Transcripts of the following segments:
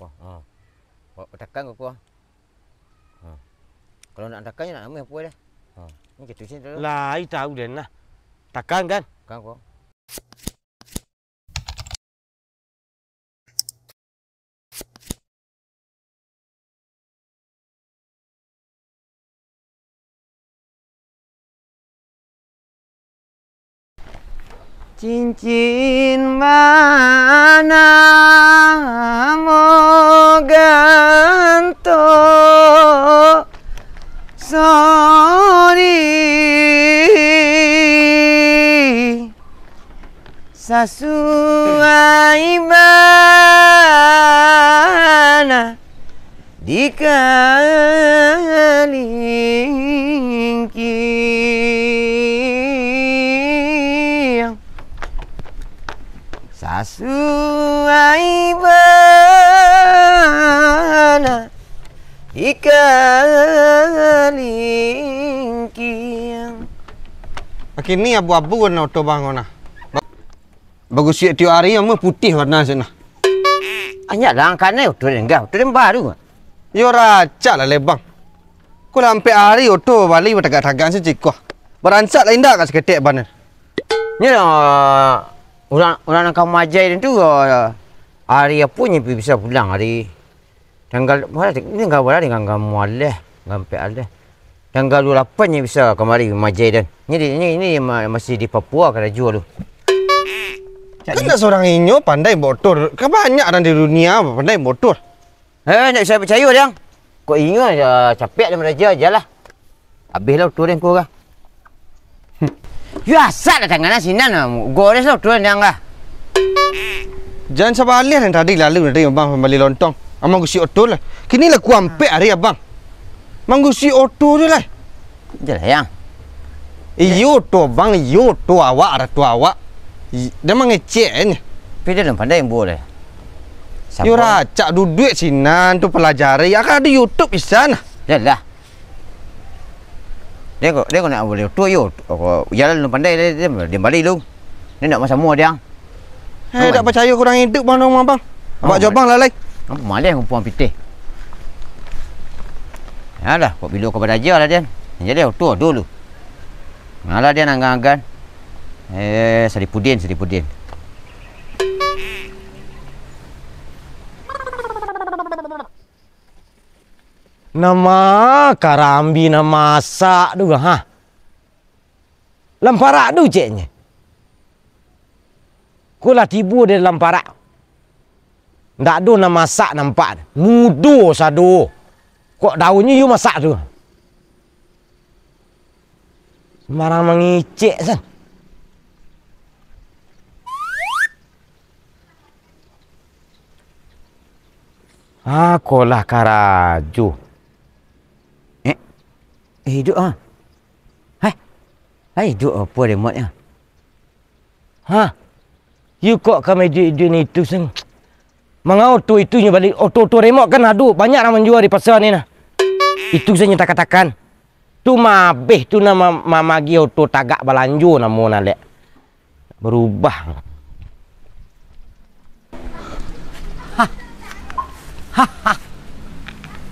Ha. Tekan ke kuah. Ha. Kalau nak tekannya nak ambil apa dah. Ha. Ni kita sini dulu. Lah, I tahu dah nah. Tekan kan? Tekan kuah. Cincin mana mau gantung sorry sesuai mana dikelingki sesuai mana dikelingking. Okey ni abu-abu warna auto bang ona. Bagus siap tiap hari yang putih warna sana. Hanya langkahnya auto enggak, auto baru. Yo raca lah lebang. Kau sampai hari auto balik bertagak-tagak si cikuh. Berancak lah indah kat seketik banar. Ni orang nak majai tu hari apa ni bisa pulang hari tanggal mana ni tanggal berapa dengan kamu aleh sampai aleh tanggal 28 ni bisa kemari majai dan ini masih di Papua kada jual tu. Kan seorang inyo pandai motor. Kan banyak orang di dunia pandai motor. Tak saya percaya dia. Kau inyo capek dia meraja ajalah. Habislah tu dia kau kan. Biasa dah tangan sinan gores lah tu yang lah. Jangan sabar alih yang tadi lalu nanti abang kembali lontong. Amang gusi oto lah. Kini lah ku ampe hari abang. Mang gusi oto je lah. Jelah yang. Iyo to bang, iyo to awak ada to awak. Dia mengecek ni. Tapi dia pandai yang boleh. Yo racak duit sinan tu pelajari. Akan ada YouTube bisa nah. Jelah. Dia kau nak boleh tu yo. Jalan lu pandai dia balik lu. Dia nak masa mua dia. Tak percaya kurang hidup bang dong bang. Abang jawab bang lalai. Apa malah kumpulan pitih. Alah, kau bila kau belajar lah dia. Jadi tu dulu. Ngalah dia anggan-anggan. Seripudin. Nama karambi nama masak juga ha. Lamparak tu ceknya. Kula tibu di lamparak. Ndak ada nak masak nampak. Mudo sado. Kok daunnya you masak tu. Sembarang mengicik san. Aku lah karaju. Hidup ah. Hai hidup apa remote-nya? Ha. You kok kami di itu sen. Mengau tu itunya balik auto remote kan ada banyak orang menjual di pasar ni nah. Itu saya katakan. Tu mabeh tu nama mamagi auto tagak balanjo namo nalek. Berubah.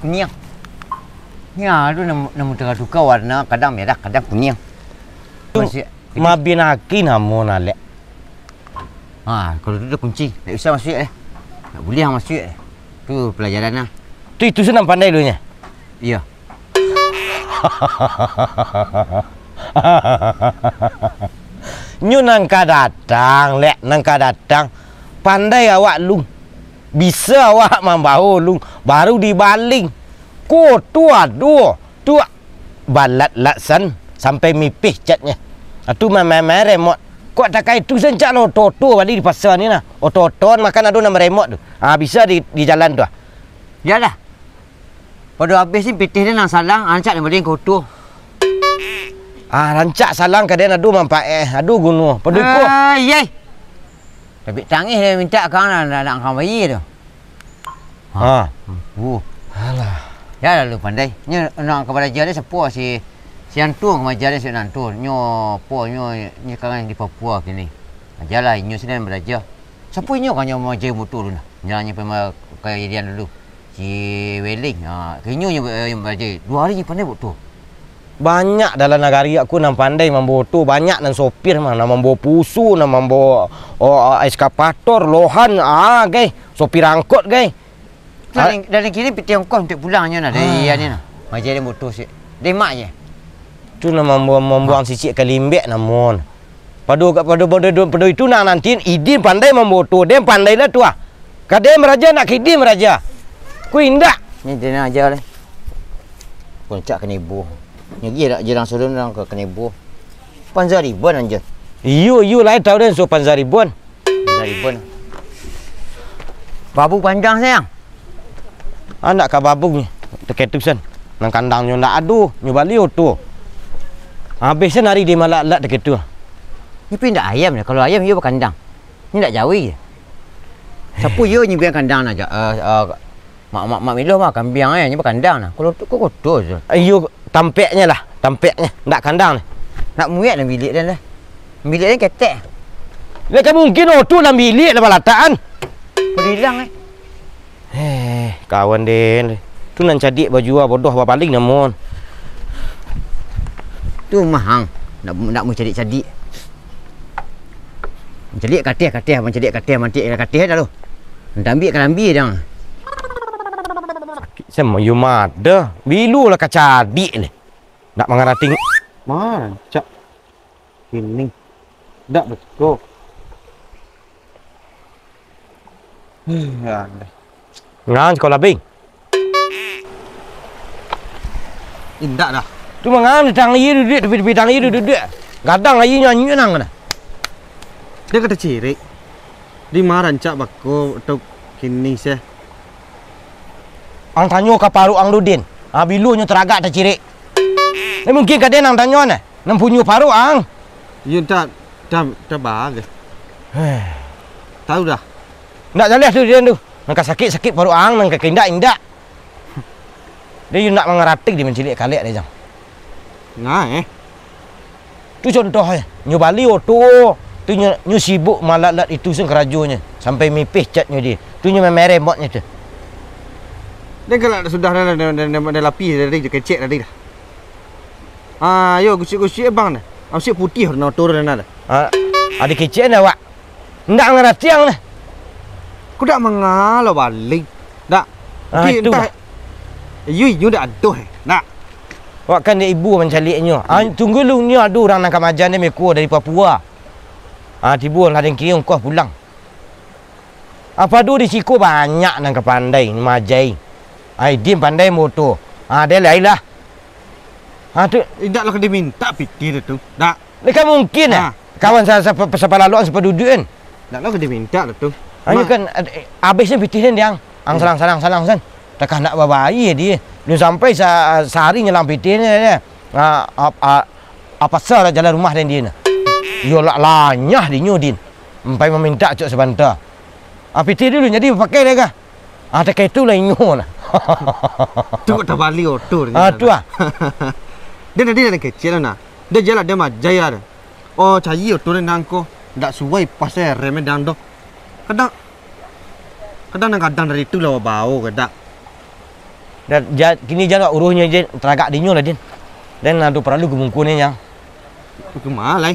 Kuning. Ya, tu nama tengah-tengah warna kadang merah, kadang kuning. Mabinaki namo nalek. Kalau tu dah kunci, tak usah masuk tak boleh masuk tu pelajaran lah. Tu itu senang pandai dulunya. Ya. Nyu nangka datang, lek nangka datang. Pandai awak lung. Bisa awak membawa lung. Baru dibaling. Ko tua dua. Tua. Balat laksan. Sampai mipih catnya. Itu memang remote. Kok tak kait tu sencak lo toto balik di pasar ni nah. Ototon makan ada nama remote tu. Bisa di jalan tu. Yalah. Pada habis ni pitih dia nang salang, ancak dia balik kotor. Rancak salang ke dia adu mampak adu gunung. Pada ikut. Yey. Tapi tangis dia minta kang nak kang bayi tu. Alah. Ya lalu pandai. Ni nak kepada dia siapa si antung mengajar dia si antung. Nyo ni kang di Papua kini. Ajalah nyo sini belajar. Siapa nyo kan nyo mengajar motor tu nah. Jalannya pemang pakai dia dulu. Si Weling. Kenyu yang baca. 2 hari je pandai buat tu. Banyak dalam negara aku yang pandai membawa tu. Banyak dan sopir mah. Yang membawa pusu, yang membawa eskapator, lohan. Gay. Sopir angkot, gay. Dan kini piti ongkos untuk pulangnya nah. Dari ni nah. Macam dia motor si. Dia mak je. Tu yang membuang sisik ke limbek namun. Pada itu nak nanti idin pandai membawa tu. Dia pandai lah tu ah. Kadang meraja nak kidim meraja. Ku indak. Ni dia nak ajar lah. Puncak kenibu. Ni dia jalan sebelum orang ke kenibu. Panzaribuan anjir. Iyo lain tahu dan so Panzaribuan. Panzaribuan. Babu panjang sayang. Anak ka babung ni. Dekat tu sen. Nang kandang nyo ndak adu, nyo baliu tu. Habis hari dia malak-lak dekat tu. Ni pindah ayam ni. Kalau ayam dia berkandang. Ni tak jawi je. Siapa dia ni biar kandang nak ajak. Mak Milo mah kambing ni berkandang nah. Kalau tu kau kotor je. Iyo tampeknya lah, tampeknya ndak kandang ni. Nak muat dalam bilik dan lah. Bilik ni ketek. Lek mungkin tu dalam bilik dalam lataan. Berilang Kawan den. Tu nan cadik baju bodoh apa paling namun. Tu mahang. Nak mu cadik-cadik. Cadik katih, mencadik katih, mantik katih dah tu. Nak ambil kan ambil dah. Sama you mada. Bilu lah kacadik ni. Nak mengarating. Mana cak. Ini. Dak betul. Ngan sekolah bing. Indak dah. Tu mangan tang air duduk tepi tang air duduk. Gadang air nyanyi nang dah. Dia kata cirik. Di mana cak bako untuk kini seh. Ang tanyo ka paru ang Ludin. Bilu nyo teragak ta cirik. Ni mungkin ka den ang tanyo na. Nang punyo paru ang. Yun tak bagus. Tahu dah. Ndak jaleh tu dia tu. Nang sakit-sakit paru ang nang indak. Dia you nak mengeratik di mencilik kaliak dia jang. Nah Tu contoh ya. Nyo bali tu. Tu nyo sibuk malat-lat itu sen kerajunya sampai mipih catnya dia. Tu nyo meremotnya tu. Dan kalau sudah dah lapi dah dia kecek dah dah. Yo gusik-gusik bang dah. Gusik putih warna turun dah. Ada kecek dah wak. Ndak ngeratiang dah. Ku dak mengalau balik. Dak. Itu. You dah aduh. Nak. Wak kan dia ibu mencaliknya. Tunggu lu ni ada orang nak kamajan dia meko dari Papua. Tiba lah yang kira kau pulang. Apa tu di Ciko banyak nang kepandai majai. Dia pandai motor. Dia lain lah. Tu tidak lah dia minta piti tu. Tak. Dekat mungkin kawan saya sepalaluan sepeduduk kan. Tak lah dia minta tu. Hanya kan habisnya piti dia ang salang san. Takkan nak babai dia. Belum sampai sehari nyelang piti dia. Apa salah jalan rumah dan dia. Yo lah lanyah di nyudin. Sampai meminta cok sebentar. Piti dulu jadi pakai dia kah? Tak itu lah ingat lah. Tu tak balik tu. Tu ah. Dia kecil lah. Dia jalan dia mah jaya dah. Oh cari tu nangko. Tak suai pasal remedang doh. Kadang dari itu lah bau kadang. Dan kini jangan uruhnya je teragak dinyo lah din. Dan ada perlu gemungkunnya yang. Kemalai.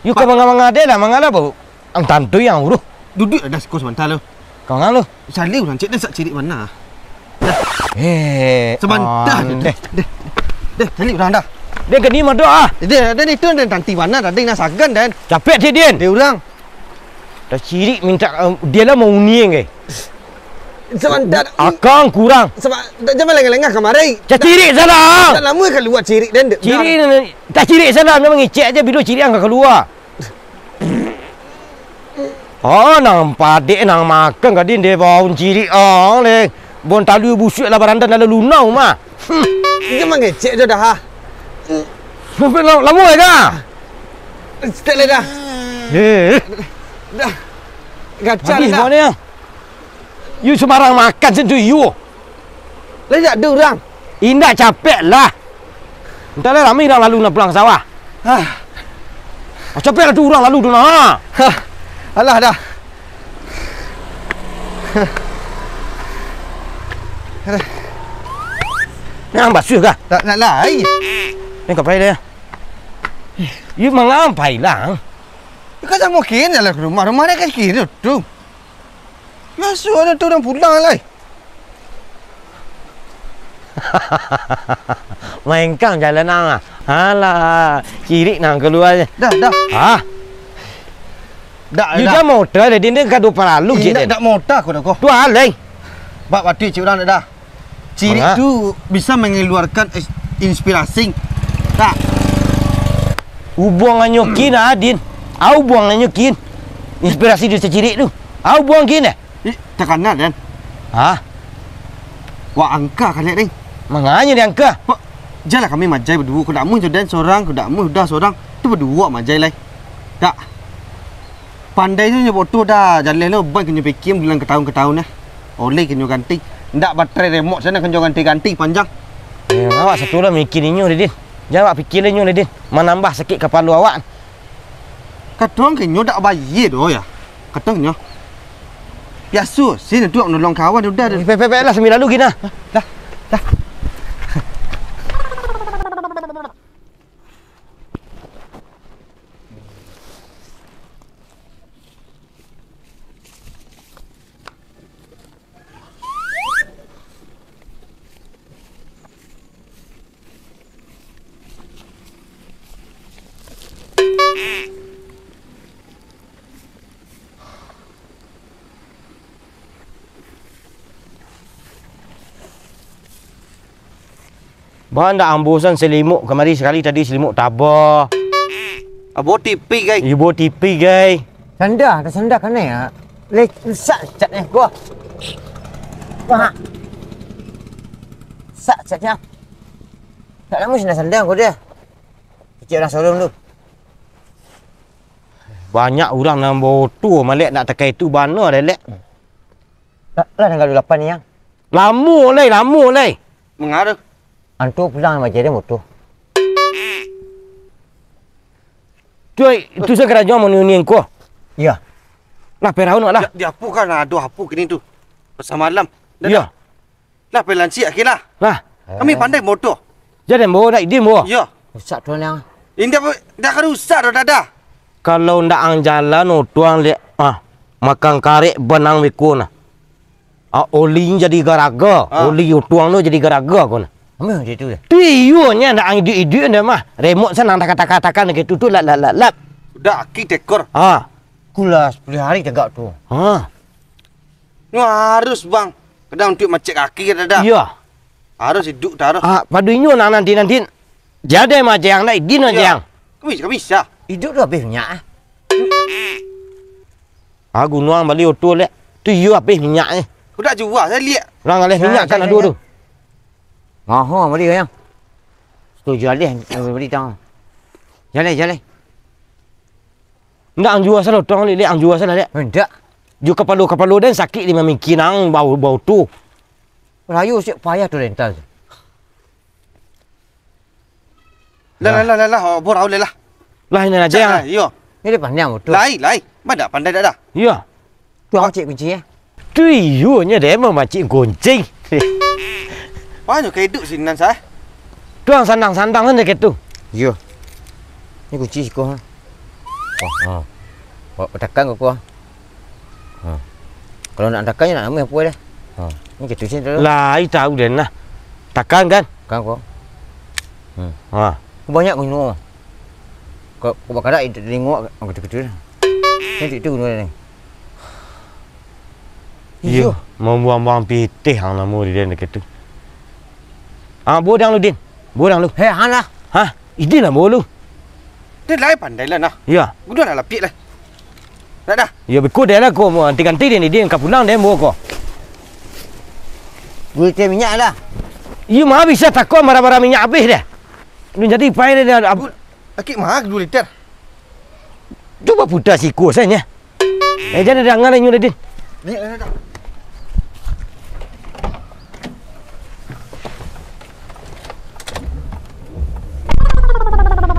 You kan mangga dia lah mangala bau. Ang tantu yang uruh. Duduk ada sekolah sebentar lo. Kau ngan lo. Salih orang cik dan sak cirik mana. Sebentar. Deh, salih orang dah. Dia ke ni mah doa. Dia itu dan tanti mana dah nak sagan dan. Capek dia din. Dia orang. Dah cirik minta dia lah mau unieng ke. Sebentar. Akang kurang. Sebab jangan lengah-lengah kemarin. Cirik sana. Tak lama keluar cirik dan. Cirik tak cirik sana memang ngecek aja bila cirik angkat keluar. Nang padik nang makan kadin dia bau cirik le. Bon talu busuk lah baranda dalam lunau mah. Jangan ngecek je dah. Lama dah. Step dah. Dah. Gacal dah. Ni. You sembarang makan sentuh you. Lah tak ada orang. Indah capek lah. Entahlah ramai dah lalu nak pulang sawah. Capek lah tu orang lalu tu nak. Alah dah. Nang basuh kah? Tak nak lai. Ni kau pai dia. You mengampai lang. Kau tak mungkin jalan ke rumah. Rumah dia kan kiri tu. Masuk ada tu orang pulang lai. Main kang jalan nang ah. Alah, kiri nang keluar je. Dah. Ha? Dah. You dah motor dia dia kan 2 lalu je. Tak motor aku dah kau. Tu alai. Bak batu cik orang dah. Ciri Mana? tu bisa mengeluarkan inspirasi. Tak. Ubong anyokin Adin. Au buang anyokin. Inspirasi dia ciri tu. Au buang kin eh? Tekanan kan. Ha? Wah angka kan lihat ni. Manganya dia angka. Jalan kami majai berdua. Kau nak mu dan seorang, kau nak mu dah seorang. Tu berdua majai lai. Tak. Pandai tu nyebut tu dah. Jalan lu bank kena fikir bulan ke tahun eh. Oleh kena ganti. Ndak baterai remote sana kena ganti panjang. Awak satu orang mikir ni Din. Jawab fikir ni Din. Menambah sikit kepala awak. Katong kena dak bayar doh ya. Katong kena. Biasa, sini tu nolong kawan dah. Pepek lah 9 lalu gina. Dah. Bahan dah ambusan selimut kemari sekali tadi selimut tabah. Abo tipi guys. Ibu tipi gay. Sanda, tak sanda kan ni ah. Sak cat ni gua. Wah. Sak catnya. Tak lama sini sanda gua dia. Cik orang sorong tu. Banyak orang nak botu malek nak tekai tu bana dah lek. Lah tanggal 28 ni yang. Lama lai. Mengaruh. Antu pulang macam dia motor. Tu saya kerja mau ni ko. Ya. Lah perau nak lah. Dia apa kan ada apa kini tu. Bersama malam. Ya. Lah pelanci akhirlah. Lah. Kami pandai motor. Jadi mau dah dia mau. Ya. Rusak tu yang. Ini dah kan rusak dah. Kalau ndak ang jalan tuang lek makan karek benang wiko na. Oli jadi garaga. Oli tuang tu jadi garaga ko na. Apa macam tu dah? Tuyunya ndak ang ide dah mah. Remote sana tak kata-katakan gitu tu lap. Dah aki tekor. Kula 10 hari tegak tu. Ni harus bang. Kadang untuk macet kaki dah. Ya. Harus hidup dah. Paduinyo nak nanti. Jadi macam yang nak dino yang. Kami bisa. Hidup tu habis minyak ah. Gunuang balik oto lek. Tuyu habis minyak ni. Sudah jual saya lihat. Orang alih minyak kan ada tu. Ngah beli yang. Setuju alih beli tang. Jalan. Ndak ang jual sana tong lek ang jual sana lek. Ndak. Ju kepala dan sakit di memikir nang bau tu. Rayu siap payah tu rental. Lah. Borau lah. Lah ini aja yang. Yo. Ni dia pandai motor. Lai. Mana pandai dah. Ya. Tu awak cik kunci ya. Tuyunya dia memacik kuncing. Banyak ke hidup sini nan saya. Tuang sandang-sandang kan dekat tu. Ya. Ni kunci siko ha. Bawa tekan kau. Kalau nak tekannya nak ambil apa dah. Ni kita sini dulu. Lah, I tahu dah nah. Takkan kan? Kan kau. Ha. Banyak guna. Kau bakal dah tengok aku kecil. Ni tu guna ni. Iya, mau buang-buang pitih hang nama dia dekat tu. Bodang lu Din. Bodang lu. Hei, han lah. Ha? Idin lah mau lu. Dia lai pandai lah nah. Ya. Gua dah lapik lah. Dah. Ya betul dia lah kau mau ganti dia ni dia kau pulang dia mau kau. Beli teh minyak lah. Iya mah bisa takut marah-marah minyak habis dah. Lu jadi pai dia Akik mahal 2 liter. Cuba putar siku saya. Jangan dengar ni Din. Dah.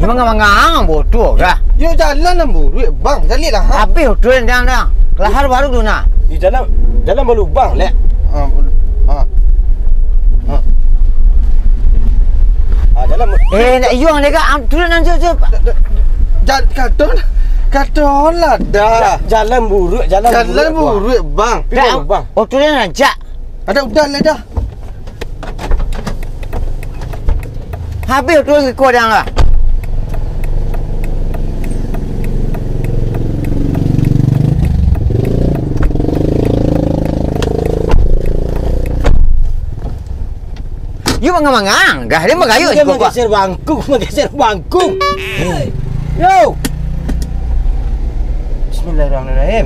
Mangang bodoh kah? Yo jalan lah duit bang. Jalan lah. Habis tu dah. Kelahar baru tu nak. Di jalan berlubang lek. Jalan nak yuang dekat turun nan je. Kadon lah dah. jalan buruk, Jalan buruk bang. Dah, bang. Oh turun nan jak. Ada udan lah dah. Habis turun ke kodang lah. You mangang-mangang. Gah dia magayut Dia kau. menggeser bangku. Yo. Bismillahirrahmanirrahim.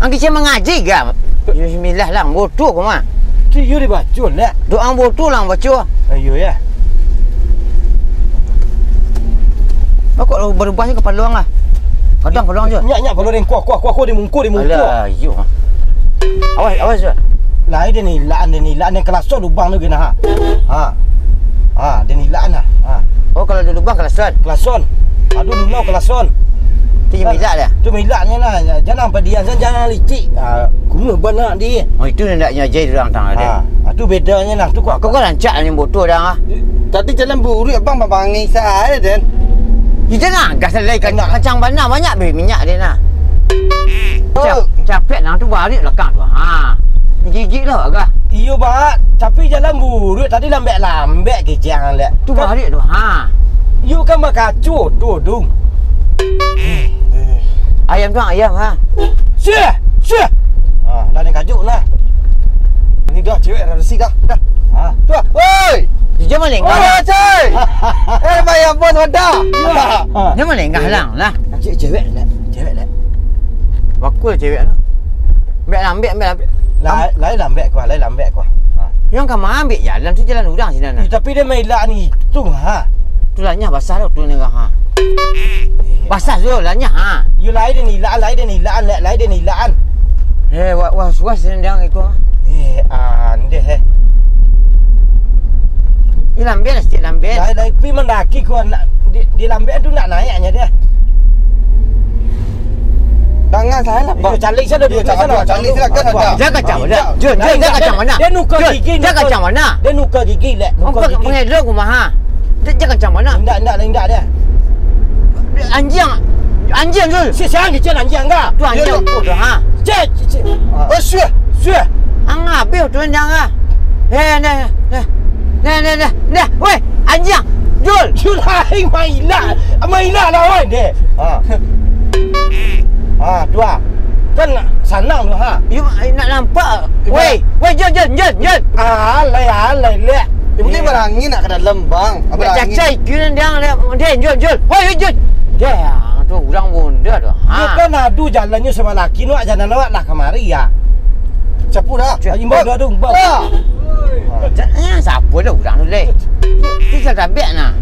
Angki saya mengaji gah. Bismillah lah, bodoh kau mah. Tu you dibaca lah. Doa bodoh lah baca. Ayo ya. Kau kalau berubahnya ke peluang lah. Kadang peluang je. Nyak kalau den kuah di mungku. Alah, you. Awas je. Lai dia ni laan yang kelas lubang tu kena ha. Dia ni laan lah. Ha. Oh kalau dulu bang kelasan. Kelason. Aduh lu kelason. Tu milak dah. Tu milaknya lah. Jangan padian jangan licik. Kuma benar dia. Oh itu hendaknya je orang tang ada. Tu bedanya lah. Tu Kau kan lancak ni bodoh dah. Tadi jalan buruk bang bangi saya Den. You jangan gas lagi kacang bandar banyak minyak dia nak. Capek nak tu balik lekang tu. Ha. Gigit lah agak. Iyo bah, tapi jalan buruk tadi lambat kejang lek. Tu balik tu. Ha. You kan berkacu tu dung. Ayam tu ayam ha. Syah. Lah ni kajuk lah. Ni dah cewek dah resi dah. Tu, woi. Jangan lengah. Oh, cai. Bayar bos wadah. Jangan lengah lang lah. Cewek lek. Bakul cewek tu. Ambil. Lai lambat kuah. Yang kamu ambil jalan tu jalan udang sini nak. Tapi dia main lak ni tung ha. Tu lanya basah tu ni ha. Basah tu lanya ha. You lai dia ni laan. Was sendang ikut. Deh. Ini lambat sikit lambat. Lai pi mendaki kuah nak di lambat tu nak naiknya dia. Tangan saya lah bang. Calik sana. Calik silakan ada. Dia kacang mana? Jun, dia kacang mana? Dia nukar gigi. Dia kacang mana? Dia nukar gigi lek. Apa mengelak rumah ha? Dia kacang mana? Enggak dia. Anjing tu. Siapa yang kecil anjing enggak? Tu anjing tu ha. Cek. Oh, syah. Angah bil tu anjing ah. Nah. Weh, anjing. Jul. Jul hai mailah lah oi deh. Tu kan senang tu ha. You nak nampak. Weh, Jun. Alai lek. Ini berangin nak ke dalam bang. Cacai kira dia Jun. Weh, Jun. Dia tu orang bunda tu. You kan adu jalannya sama laki nak jalan awak lah kemari ya. Capu dah. Imbau dah dong. Siapa dah orang tu leh. Kita tak biar nak.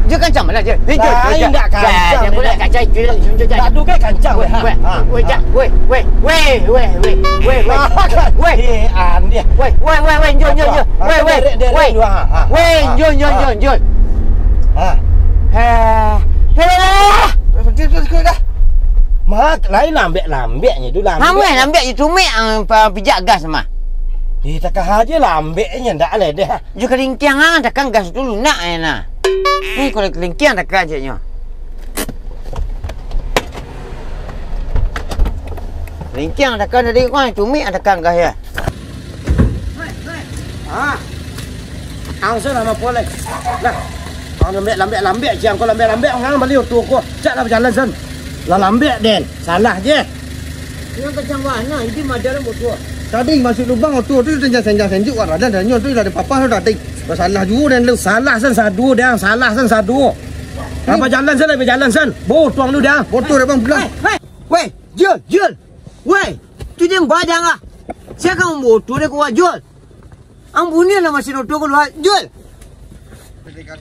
Dia kancang mana dia? Lain tak kancang. Dia pula cacai kira Jun. Adu kan kancang weh. Weh. Dia. Jun. Dia dah. Mak lain lambeknya tu lambe. Lambe itu mek pijak gas mah. Tak haja lambeknya ndak le dah. Ju kelingkiang ah takkan gas dulu nak nah. Ni kalau kelingkiang tak aja nya. Kelingkiang takkan dari kau itu mek takkan gas ya. Ang sana nama boleh. Lah. Ang lambek siang kau lambek ngang balik tu kau. Cak lah berjalan sen. Lah lambek den. Salah je. Yang kacang mana? Ini madar bodoh. Tadi masuk lubang tu senjang senjuk orang dan nyon tu ada papa tu tadi. Masalah juga dan lu. Salah sen sadu dah. Apa jalan sen lebih jalan sen. Tuang lu dah. Botol dah bang pulang. Weh, Jul. Weh, tu dia badang ah. Siapa kamu bodoh dia kuat Jul. Ang bunyi lah masih noto kau luar Jul. Kita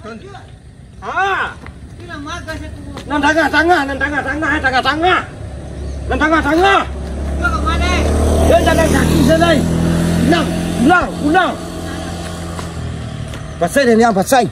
makan satu. Nan tengah. Kau ke mana? Dia jalan kaki sana. Ulang. Pasai dia ni pasai.